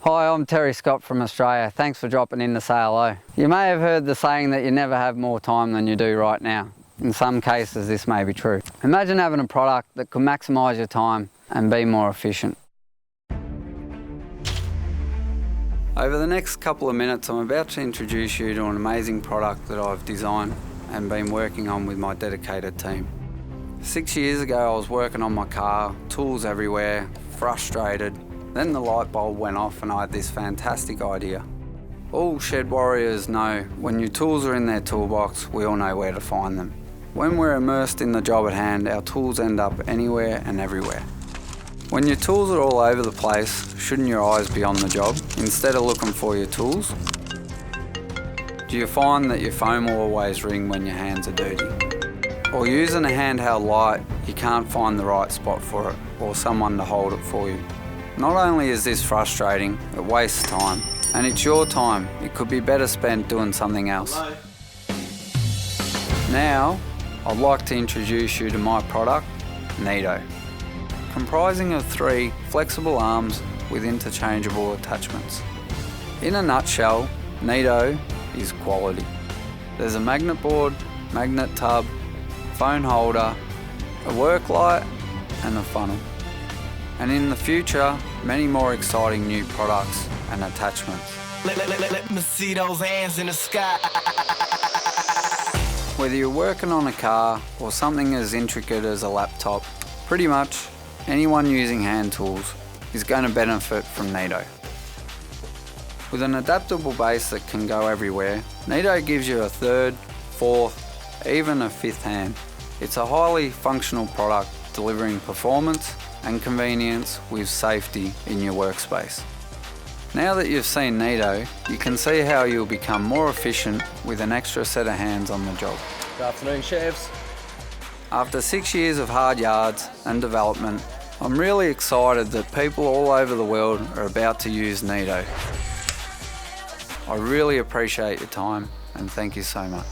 Hi, I'm Terry Scott from Australia. Thanks for dropping in to say hello. You may have heard the saying that you never have more time than you do right now. In some cases, this may be true. Imagine having a product that could maximise your time and be more efficient. Over the next couple of minutes, I'm about to introduce you to an amazing product that I've designed and been working on with my dedicated team. 6 years ago, I was working on my car, tools everywhere, frustrated. Then the light bulb went off and I had this fantastic idea. All shed warriors know when your tools are in their toolbox, we all know where to find them. When we're immersed in the job at hand, our tools end up anywhere and everywhere. When your tools are all over the place, shouldn't your eyes be on the job instead of looking for your tools? Do you find that your phone will always ring when your hands are dirty? Or using a handheld light, you can't find the right spot for it or someone to hold it for you? Not only is this frustrating, it wastes time, and it's your time. It could be better spent doing something else. Hello. Now, I'd like to introduce you to my product, NEATO. Comprising of 3 flexible arms with interchangeable attachments. In a nutshell, NEATO is quality. There's a magnet board, magnet tub, phone holder, a work light, and a funnel. And in the future, many more exciting new products and attachments. Let me see those hands in the sky. Whether you're working on a car or something as intricate as a laptop, pretty much anyone using hand tools is going to benefit from NEATO. With an adaptable base that can go everywhere, NEATO gives you a 3rd, 4th, even a 5th hand. It's a highly functional product delivering performance and convenience with safety in your workspace. Now that you've seen NEATO, you can see how you'll become more efficient with an extra set of hands on the job. Good afternoon, chefs. After 6 years of hard yards and development, I'm really excited that people all over the world are about to use NEATO. I really appreciate your time and thank you so much.